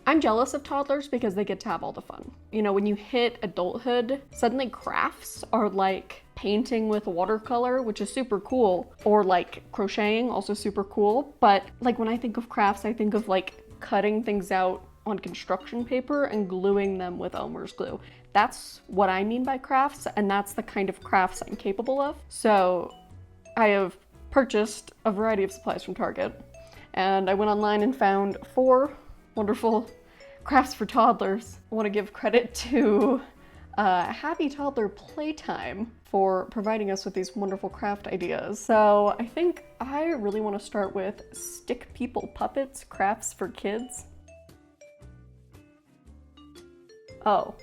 I'm jealous of toddlers because they get to have all the fun. You know, when you hit adulthood, suddenly crafts are like painting with watercolor, which is super cool, or like crocheting, also super cool. But like when I think of crafts, I think of like cutting things out on construction paper and gluing them with Elmer's glue. That's what I mean by crafts, and that's the kind of crafts I'm capable of. So I have purchased a variety of supplies from Target, and I went online and found 4 wonderful crafts for toddlers. I want to give credit to Happy Toddler Playtime for providing us with these wonderful craft ideas. So I think I really want to start with Stick People Puppets Crafts for Kids. Oh,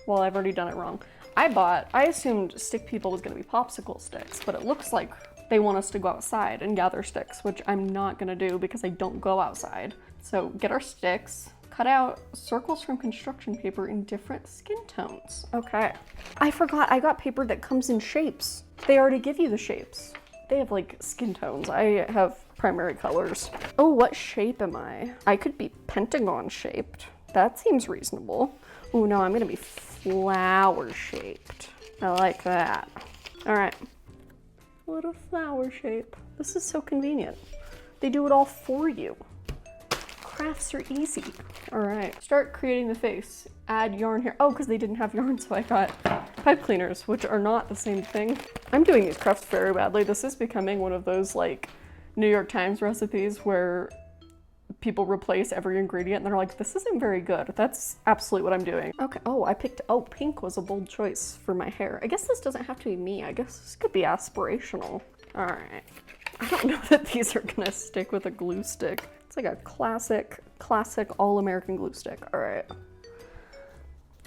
well, I've already done it wrong. I assumed Stick People was going to be popsicle sticks, but it looks like they want us to go outside and gather sticks, which I'm not going to do because I don't go outside. So get our sticks, cut out circles from construction paper in different skin tones. Okay. I forgot I got paper that comes in shapes. They already give you the shapes. They have like skin tones. I have primary colors. Oh, what shape am I? I could be pentagon shaped. That seems reasonable. Oh no, I'm gonna be flower shaped. I like that. All right. A little flower shape. This is so convenient. They do it all for you. Crafts are easy. All right, start creating the face. Add yarn here. Oh, because they didn't have yarn, so I got pipe cleaners, which are not the same thing. I'm doing these crafts very badly. This is becoming one of those like New York Times recipes where people replace every ingredient and they're like, this isn't very good. That's absolutely what I'm doing. Okay, oh, pink was a bold choice for my hair. I guess this doesn't have to be me. I guess this could be aspirational. All right. I don't know that these are gonna stick with a glue stick. It's like a classic all-American glue stick. All right.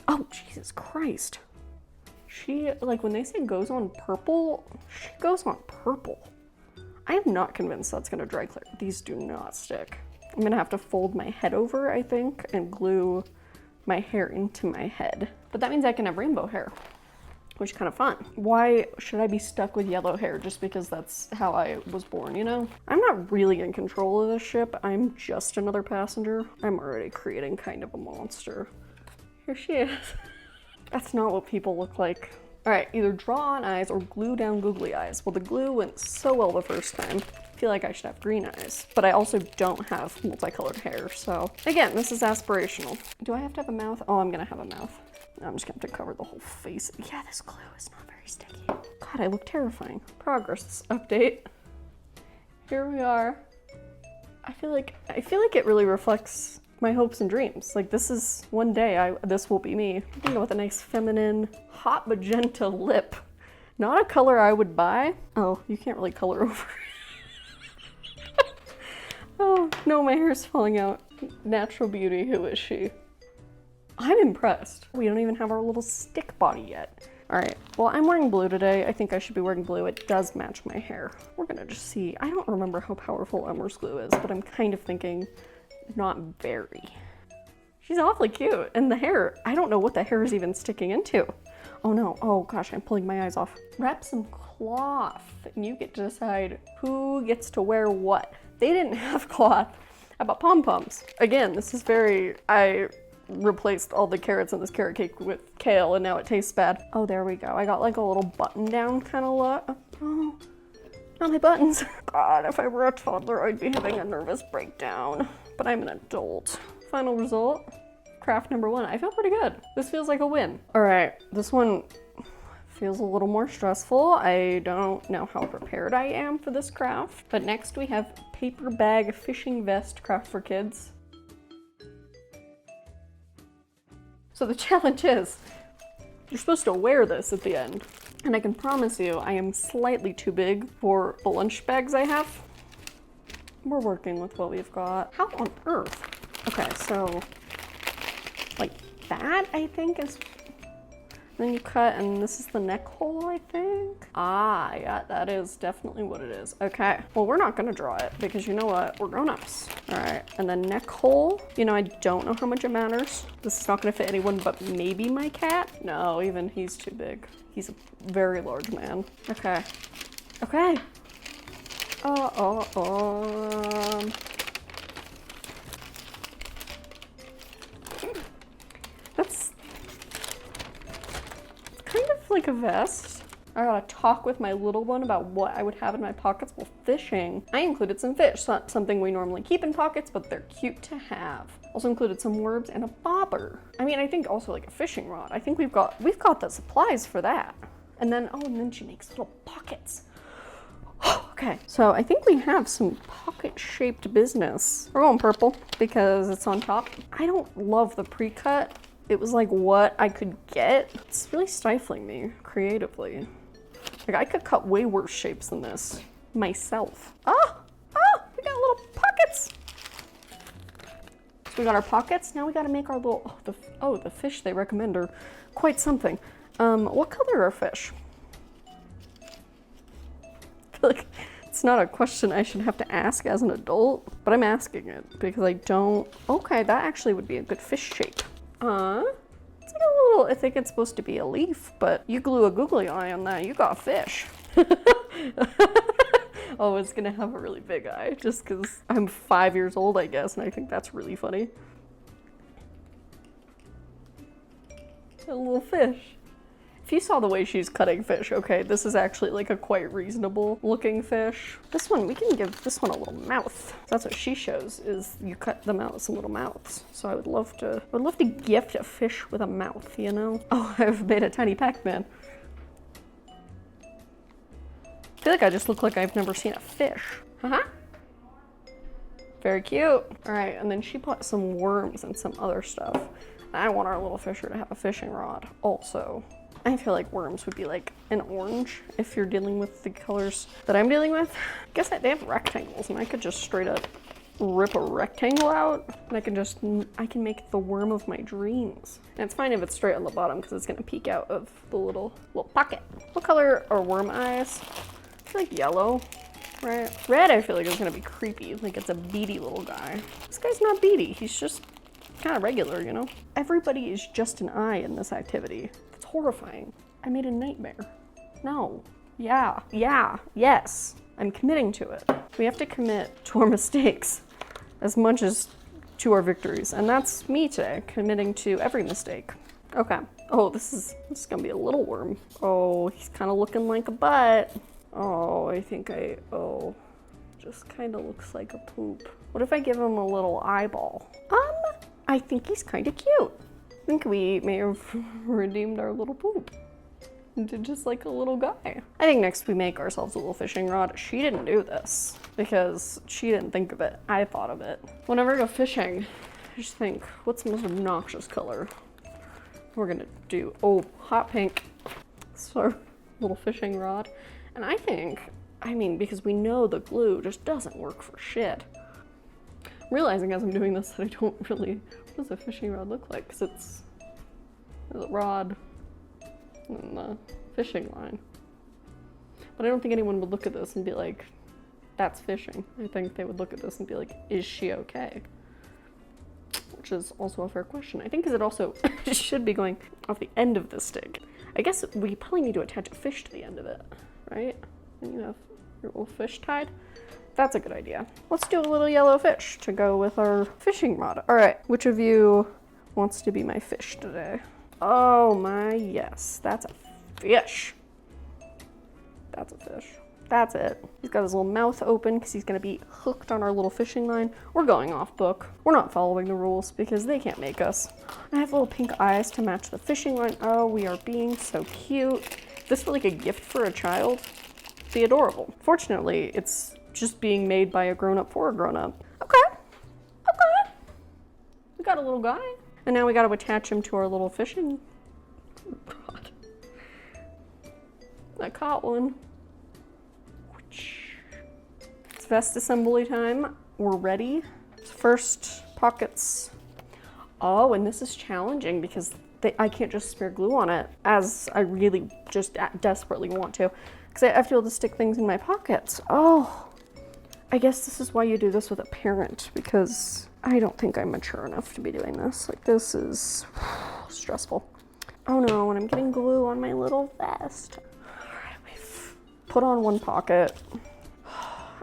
Oh, Jesus Christ. She, like when they say goes on purple, she goes on purple. I am not convinced that's gonna dry clear. These do not stick. I'm gonna have to fold my head over, I think, and glue my hair into my head. But that means I can have rainbow hair, which is kind of fun. Why should I be stuck with yellow hair just because that's how I was born, you know? I'm not really in control of this ship. I'm just another passenger. I'm already creating kind of a monster. Here she is. That's not what people look like. All right, either draw on eyes or glue down googly eyes. Well, the glue went so well the first time. I feel like I should have green eyes, but I also don't have multicolored hair. So again, this is aspirational. Do I have to have a mouth? Oh, I'm gonna have a mouth. I'm just gonna have to cover the whole face. Yeah, this glue is not very sticky. God, I look terrifying. Progress update. Here we are. I feel like it really reflects my hopes and dreams. Like this is one day this will be me. I'm gonna go with a nice feminine hot magenta lip. Not a color I would buy. Oh, you can't really color over. Oh no, my hair's falling out. Natural beauty, who is she? I'm impressed. We don't even have our little stick body yet. All right, well, I'm wearing blue today. I think I should be wearing blue. It does match my hair. We're gonna just see. I don't remember how powerful Elmer's glue is, but I'm kind of thinking not very. She's awfully cute. And the hair, I don't know what the hair is even sticking into. Oh no, oh gosh, I'm pulling my eyes off. Wrap some cloth and you get to decide who gets to wear what. They didn't have cloth. How about pom-poms? Again, this is I replaced all the carrots in this carrot cake with kale and now it tastes bad. Oh, there we go. I got like a little button down kind of look. Oh, not my buttons. God, if I were a toddler, I'd be having a nervous breakdown. But I'm an adult. Final result, craft number 1. I feel pretty good. This feels like a win. All right, this one feels a little more stressful. I don't know how prepared I am for this craft. But next we have paper bag fishing vest craft for kids. So the challenge is, you're supposed to wear this at the end. And I can promise you, I am slightly too big for the lunch bags I have. We're working with what we've got. How on earth? Okay, so like that, I think is, then you cut, and this is the neck hole, I think. Ah, yeah, that is definitely what it is. Okay, well, we're not gonna draw it because you know what, we're grown-ups. All right, and then neck hole, you know, I don't know how much it matters. This is not gonna fit anyone but maybe my cat. No, even he's too big. He's a very large man. Okay, okay. make a vest. I gotta talk with my little one about what I would have in my pockets while fishing. I included some fish, not something we normally keep in pockets, but they're cute to have. Also included some worms and a bobber. I mean, I think also like a fishing rod. I think we've got the supplies for that. And then she makes little pockets. Okay, so I think we have some pocket-shaped business. We're going purple because it's on top. I don't love the pre-cut. It was like what I could get. It's really stifling me creatively. Like I could cut way worse shapes than this myself. We got little pockets. So we got our pockets. Now we got to make our little, the fish they recommend are quite something. What color are fish? I feel like it's not a question I should have to ask as an adult, but I'm asking it because I don't. Okay, that actually would be a good fish shape. It's like a little, I think it's supposed to be a leaf, but you glue a googly eye on that, you got a fish. Oh, it's gonna have a really big eye just because I'm 5 years old, I guess, and I think that's really funny. A little fish. If you saw the way she's cutting fish, okay, this is actually like a quite reasonable looking fish. This one, we can give this one a little mouth. That's what she shows, is you cut them out with some little mouths. So I would love to gift a fish with a mouth, you know? Oh, I've made a tiny Pac-Man. I feel like I just look like I've never seen a fish. Very cute. All right, and then she put some worms and some other stuff. I want our little fisher to have a fishing rod also. I feel like worms would be like an orange if you're dealing with the colors that I'm dealing with. I guess they have rectangles and I could just straight up rip a rectangle out and I can make the worm of my dreams. And it's fine if it's straight on the bottom because it's gonna peek out of the little pocket. What color are worm eyes? I feel like yellow, right? Red I feel like is gonna be creepy, like it's a beady little guy. This guy's not beady, he's just kind of regular, you know? Everybody is just an eye in this activity. It's horrifying. I made a nightmare. No. Yeah. Yes. I'm committing to it. We have to commit to our mistakes as much as to our victories. And that's me today, committing to every mistake. Okay. Oh, this is gonna be a little worm. Oh, he's kind of looking like a butt. Oh, just kind of looks like a poop. What if I give him a little eyeball? I think he's kind of cute. I think we may have redeemed our little poop into just like a little guy. I think next we make ourselves a little fishing rod. She didn't do this because she didn't think of it. I thought of it. Whenever I go fishing, I just think, what's the most obnoxious color? We're gonna do, hot pink. So our little fishing rod. And I mean, because we know the glue just doesn't work for shit. I'm realizing as I'm doing this that I don't really, what does a fishing rod look like? Because it's the rod and the fishing line. But I don't think anyone would look at this and be like, that's fishing. I think they would look at this and be like, is she okay? Which is also a fair question. I think because it also should be going off the end of the stick. I guess we probably need to attach a fish to the end of it, right? And you have your little fish tied. That's a good idea. Let's do a little yellow fish to go with our fishing rod. All right, which of you wants to be my fish today? Oh my, yes, that's a fish. That's a fish. That's it. He's got his little mouth open because he's gonna be hooked on our little fishing line. We're going off book. We're not following the rules because they can't make us. I have little pink eyes to match the fishing line. Oh, we are being so cute. This for like a gift for a child. It'd be adorable. Fortunately, it's just being made by a grown-up for a grown-up. Okay. We got a little guy. And now we got to attach him to our little fishing rod. I caught one. It's vest assembly time. We're ready. First pockets. Oh, and this is challenging because I can't just smear glue on it as I really just desperately want to. Because I have to be able to stick things in my pockets. Oh. I guess this is why you do this with a parent, because I don't think I'm mature enough to be doing this. Like, this is stressful. Oh no, and I'm getting glue on my little vest. All right, we've put on one pocket.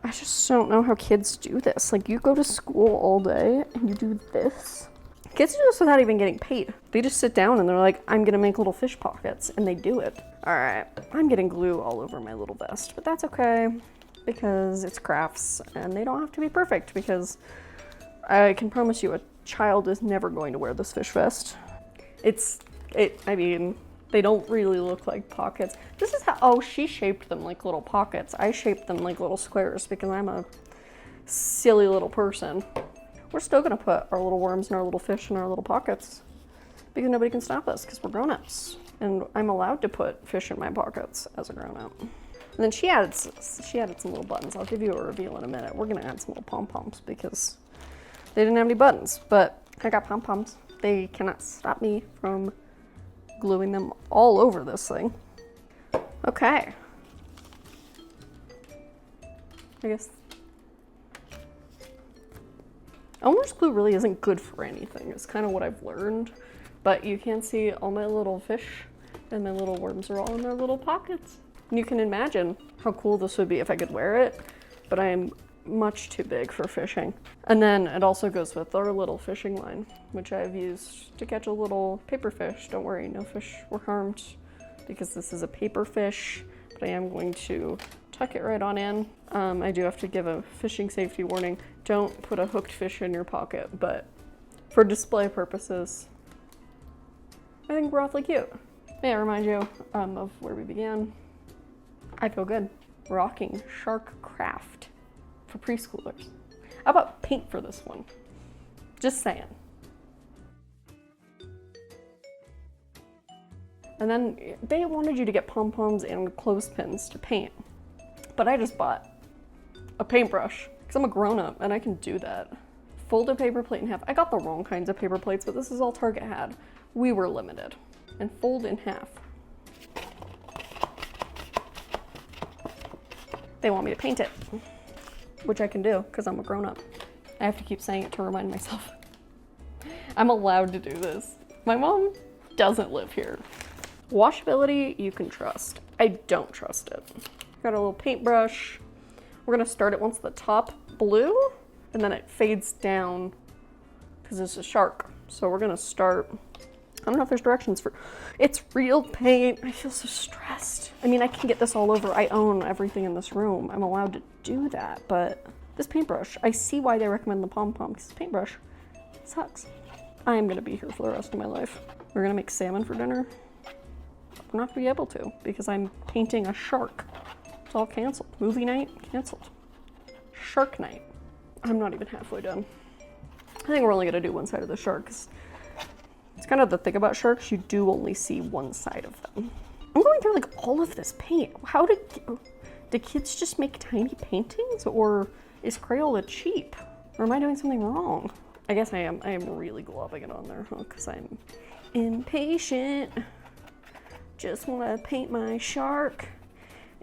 I just don't know how kids do this. Like, you go to school all day and you do this. Kids do this without even getting paid. They just sit down and they're like, I'm gonna make little fish pockets, and they do it. All right, I'm getting glue all over my little vest, but that's okay because it's crafts and they don't have to be perfect, because I can promise you a child is never going to wear this fish vest. I mean, they don't really look like pockets. This is how, oh, she shaped them like little pockets. I shaped them like little squares because I'm a silly little person. We're still gonna put our little worms and our little fish in our little pockets because nobody can stop us because we're grown-ups. And I'm allowed to put fish in my pockets as a grown-up. And then she added some little buttons. I'll give you a reveal in a minute. We're gonna add some little pom-poms because they didn't have any buttons, but I got pom-poms. They cannot stop me from gluing them all over this thing. Okay. I guess Elmer's glue really isn't good for anything. It's kind of what I've learned. But you can see all my little fish and my little worms are all in their little pockets. And you can imagine how cool this would be if I could wear it, but I am much too big for fishing. And then it also goes with our little fishing line, which I've used to catch a little paper fish. Don't worry, no fish were harmed because this is a paper fish, but I am going to tuck it right on in. I do have to give a fishing safety warning. Don't put a hooked fish in your pocket, but for display purposes, I think we're awfully cute. May I remind you of where we began? I feel good. Rocking shark craft for preschoolers. How about paint for this one? Just saying. And then they wanted you to get pom-poms and clothespins to paint. But I just bought a paintbrush because I'm a grown-up and I can do that. Fold a paper plate in half. I got the wrong kinds of paper plates, but this is all Target had. We were limited. And fold in half. They want me to paint it, which I can do because I'm a grown-up. I have to keep saying it to remind myself. I'm allowed to do this. My mom doesn't live here. Washability, you can trust. I don't trust it. Got a little paintbrush. We're gonna start it once the top blue, and then it fades down because it's a shark. So we're gonna start, I don't know if there's directions for, it's real paint. I feel so stressed. I mean, I can get this all over. I own everything in this room. I'm allowed to do that, but this paintbrush, I see why they recommend the pom-pom, because this paintbrush sucks. I am gonna be here for the rest of my life. We're gonna make salmon for dinner. We're not gonna be able to because I'm painting a shark. It's all canceled. Movie night, canceled. Shark night. I'm not even halfway done. I think we're only gonna do one side of the shark, 'cause it's kind of the thing about sharks, you do only see one side of them. I'm going through like all of this paint. How do kids just make tiny paintings, or is Crayola cheap? Or am I doing something wrong? I guess I am really globbing it on there, huh? Because I'm impatient. Just want to paint my shark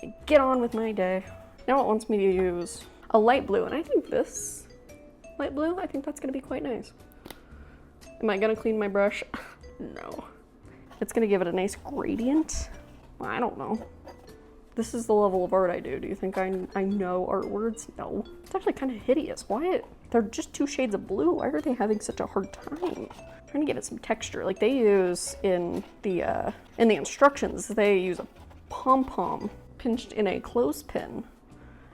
and get on with my day. Now it wants me to use a light blue, and I think this light blue, I think that's going to be quite nice. Am I going to clean my brush? No. It's going to give it a nice gradient. I don't know. This is the level of art I do. Do you think I know art words? No. It's actually kind of hideous. Why? They're just two shades of blue. Why are they having such a hard time? I'm trying to give it some texture. Like they use in the instructions, they use a pom-pom pinched in a clothespin,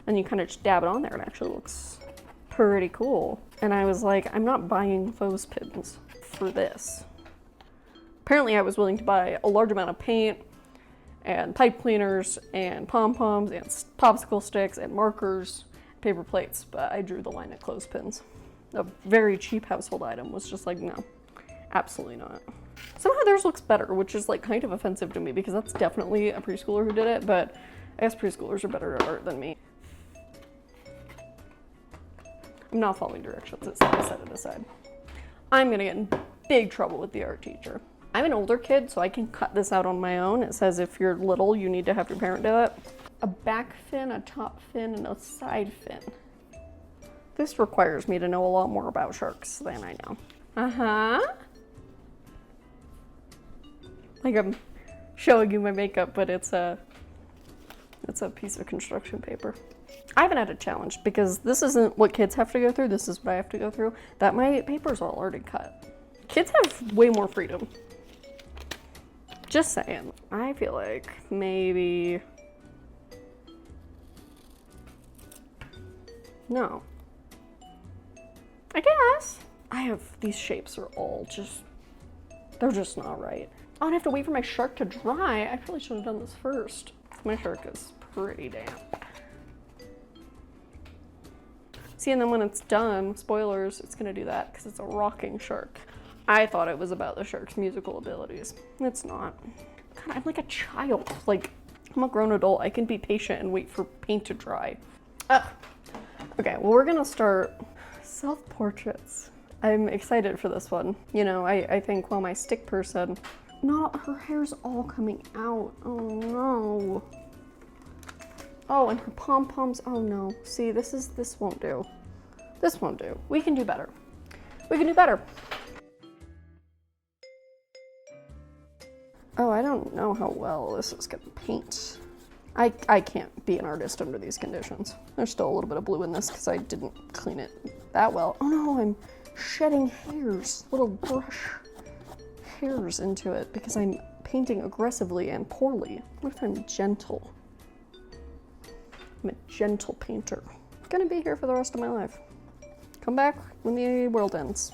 and you kind of just dab it on there. It actually looks pretty cool. And I was like, I'm not buying clothespins for this. Apparently I was willing to buy a large amount of paint and pipe cleaners and pom-poms and popsicle sticks and markers, paper plates, but I drew the line at clothespins. A very cheap household item was just like, no, absolutely not. Somehow theirs looks better, which is like kind of offensive to me because that's definitely a preschooler who did it, but I guess preschoolers are better at art than me. I'm not following directions, it's like I set it aside. I'm gonna get in big trouble with the art teacher. I'm an older kid, so I can cut this out on my own. It says if you're little, you need to have your parent do it. A back fin, a top fin, and a side fin. This requires me to know a lot more about sharks than I know. Uh-huh. Like I'm showing you my makeup, but it's a piece of construction paper. I haven't had a challenge because this isn't what kids have to go through. This is what I have to go through. That my paper's all already cut. Kids have way more freedom. Just saying. I feel like maybe... No. I guess. These shapes are all just, they're just not right. Oh, and I have to wait for my shark to dry. I probably should have done this first. My shark is pretty damp. See, and then when it's done, spoilers, it's gonna do that because it's a rocking shark. I thought it was about the shark's musical abilities. It's not. God, I'm like a child. Like, I'm a grown adult. I can be patient and wait for paint to dry. Ugh. Okay, well, we're gonna start self-portraits. I'm excited for this one. You know, I think, well, my stick person, not her hair's all coming out. Oh no. Oh, and her pom-poms, oh no. See, this won't do. This won't do. We can do better. We can do better. Oh, I don't know how well this is gonna paint. I can't be an artist under these conditions. There's still a little bit of blue in this because I didn't clean it that well. Oh no, I'm shedding hairs, little brush hairs into it because I'm painting aggressively and poorly. What if I'm gentle? I'm a gentle painter. I'm gonna be here for the rest of my life. Come back when the world ends.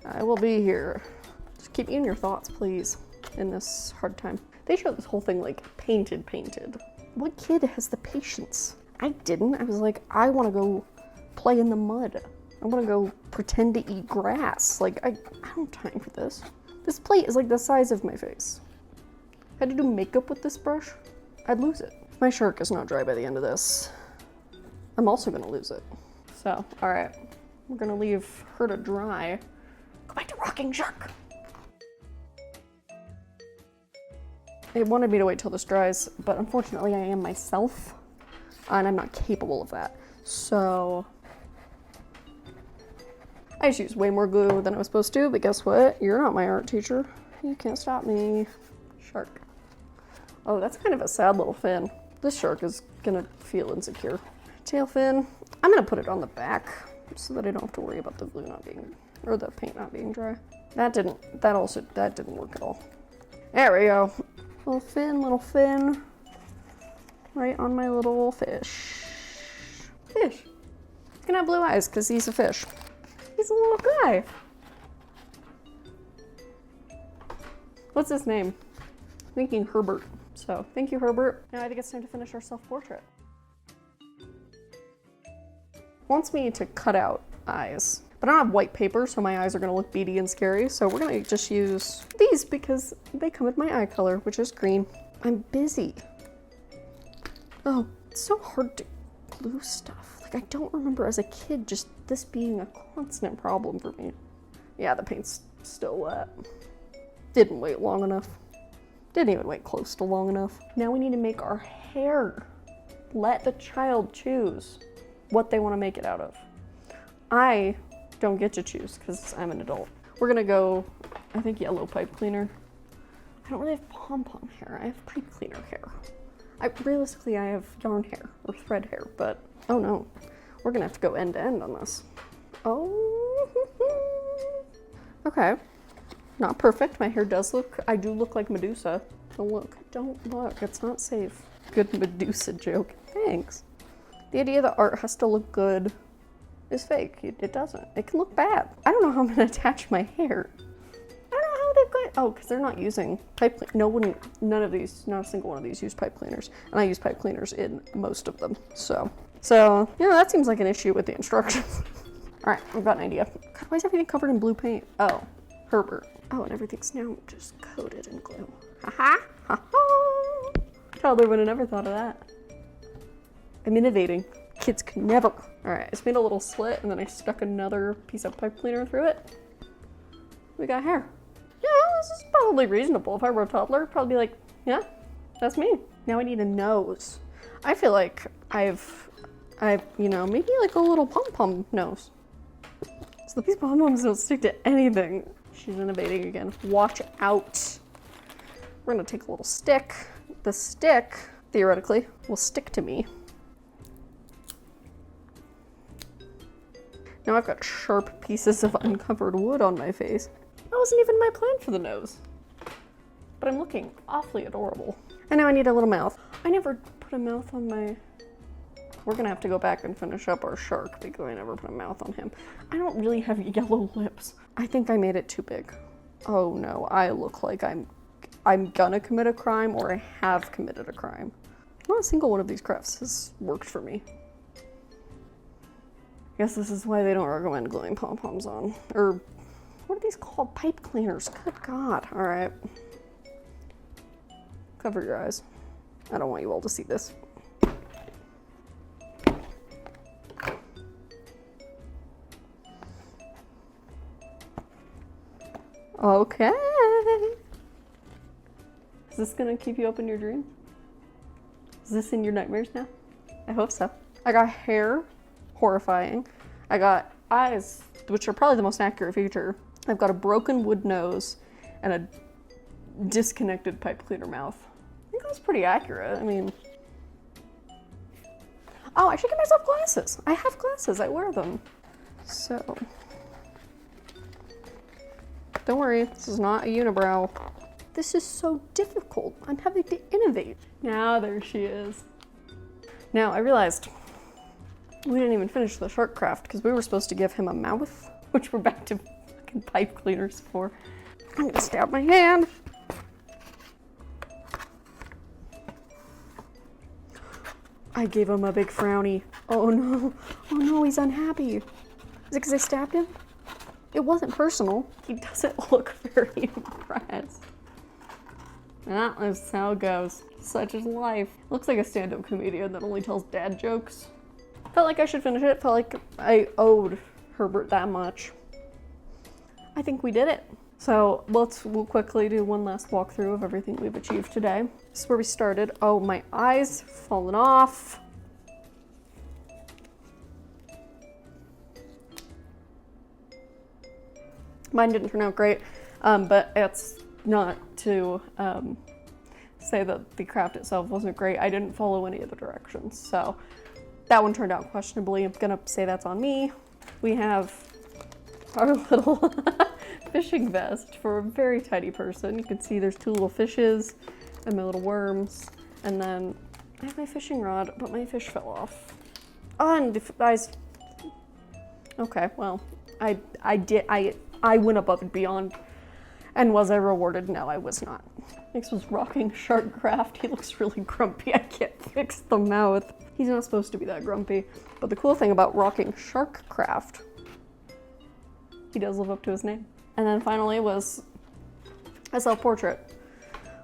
I will be here. Just keep me in your thoughts, please, in this hard time. They showed this whole thing like painted. What kid has the patience? I didn't. I was like, I want to go play in the mud. I want to go pretend to eat grass. Like, I don't have time for this. This plate is like the size of my face. If I had to do makeup with this brush, I'd lose it. If my shark is not dry by the end of this, I'm also gonna lose it. So, all right, we're gonna leave her to dry. Go back to rocking shark. It wanted me to wait till this dries, but unfortunately I am myself, and I'm not capable of that. So, I just used way more glue than I was supposed to, but guess what? You're not my art teacher. You can't stop me. Shark. Oh, that's kind of a sad little fin. This shark is gonna feel insecure. Tail fin. I'm gonna put it on the back so that I don't have to worry about the glue not being, or the paint not being dry. That didn't work at all. There we go. Little fin, right on my little fish. Fish. He's gonna have blue eyes because he's a fish. He's a little guy. What's his name? Thinking Herbert. So, thank you, Herbert. Now I think it's time to finish our self-portrait. Wants me to cut out eyes. But I don't have white paper, so my eyes are gonna look beady and scary. So we're gonna just use these because they come in my eye color, which is green. I'm busy. Oh, it's so hard to glue stuff. Like, I don't remember as a kid just this being a constant problem for me. Yeah, the paint's still wet. Didn't wait long enough. Didn't even wait close to long enough. Now we need to make our hair. Let the child choose what they want to make it out of. I don't get to choose because I'm an adult. We're gonna go, I think, yellow pipe cleaner. I don't really have pom-pom hair. I have pipe cleaner hair. Realistically, I have yarn hair or thread hair, but oh no. We're gonna have to go end to end on this. Oh, okay. Not perfect. My hair does look, I do look like Medusa. Don't look, it's not safe. Good Medusa joke, thanks. The idea that art has to look good is fake. It doesn't. It can look bad. I don't know how I'm gonna attach my hair. I don't know how they've got, oh, because they're not using pipe cleaners. None of these, not a single one of these use pipe cleaners. And I use pipe cleaners in most of them. So, you know, that seems like an issue with the instructions. All right, I've got an idea. God, why is everything covered in blue paint? Oh, Herbert. Oh, and everything's now just coated in glue. Ha-ha, ha-ha. Toddler would have never thought of that. I'm innovating. Kids could never. All right, I just made a little slit and then I stuck another piece of pipe cleaner through it. We got hair. Yeah, this is probably reasonable. If I were a toddler, I'd probably be like, yeah, that's me. Now I need a nose. I feel like I've, you know, maybe like a little pom-pom nose. So these pom-poms don't stick to anything. She's innovating again. Watch out. We're gonna take a little stick. The stick, theoretically, will stick to me. Now I've got sharp pieces of uncovered wood on my face. That wasn't even my plan for the nose. but I'm looking awfully adorable. And now I need a little mouth. I never put a mouth on my... We're gonna have to go back and finish up our shark because I never put a mouth on him. I don't really have yellow lips. I think I made it too big. Oh no, I look like I'm gonna commit a crime or I have committed a crime. Not a single one of these crafts has worked for me. I guess this is why they don't recommend gluing pom-poms on. Or, what are these called? Pipe cleaners. Good God. All right. Cover your eyes. I don't want you all to see this. Okay. Is this gonna keep you up in your dreams? Is this in your nightmares now? I hope so. I got hair. Horrifying. I got eyes, which are probably the most accurate feature. I've got a broken wood nose and a disconnected pipe cleaner mouth. I think that's pretty accurate. I mean, oh, I should get myself glasses. I have glasses, I wear them. So, don't worry, this is not a unibrow. This is so difficult. I'm having to innovate. Now there she is. Now I realized we didn't even finish the shark craft because we were supposed to give him a mouth, which we're back to fucking pipe cleaners for. I'm gonna stab my hand. I gave him a big frowny. Oh no, oh no, he's unhappy. Is it because I stabbed him? It wasn't personal. He doesn't look very impressed. That is how it goes. Such is life. Looks like a stand-up comedian that only tells dad jokes. Felt like I should finish it. Felt like I owed Herbert that much. I think we did it. So we'll quickly do one last walkthrough of everything we've achieved today. This is where we started. Oh, my eyes fallen off. Mine didn't turn out great, but it's not to say that the craft itself wasn't great. I didn't follow any of the directions, so that one turned out questionably. I'm gonna say that's on me. We have our little fishing vest for a very tiny person. You can see there's two little fishes and my little worms. And then I have my fishing rod, but my fish fell off. Oh, and the eyes. Okay, well, I went above and beyond. And was I rewarded? No, I was not. Next was Rocking Shark Craft. He looks really grumpy. I can't fix the mouth. He's not supposed to be that grumpy. But the cool thing about Rocking Shark Craft, he does live up to his name. And then finally was a self-portrait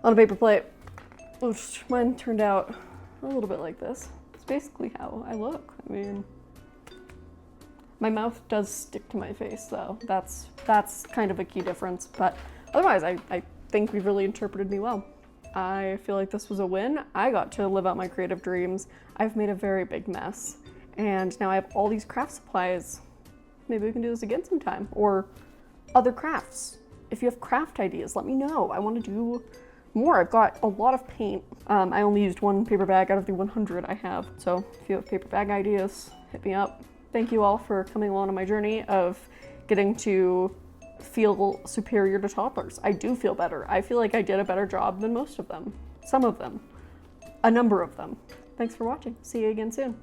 on a paper plate, which mine turned out a little bit like this. It's basically how I look. I mean, my mouth does stick to my face though. That's kind of a key difference, but otherwise I think we've really interpreted me well. I feel like this was a win. I got to live out my creative dreams. I've made a very big mess, and now I have all these craft supplies. Maybe we can do this again sometime, or other crafts. If you have craft ideas, let me know. I want to do more. I've got a lot of paint. I only used one paper bag out of the 100 I have, so if you have paper bag ideas, hit me up. Thank you all for coming along on my journey of getting to feel superior to toddlers. I do feel better. I feel like I did a better job than most of them. Some of them. A number of them. Thanks for watching. See you again soon.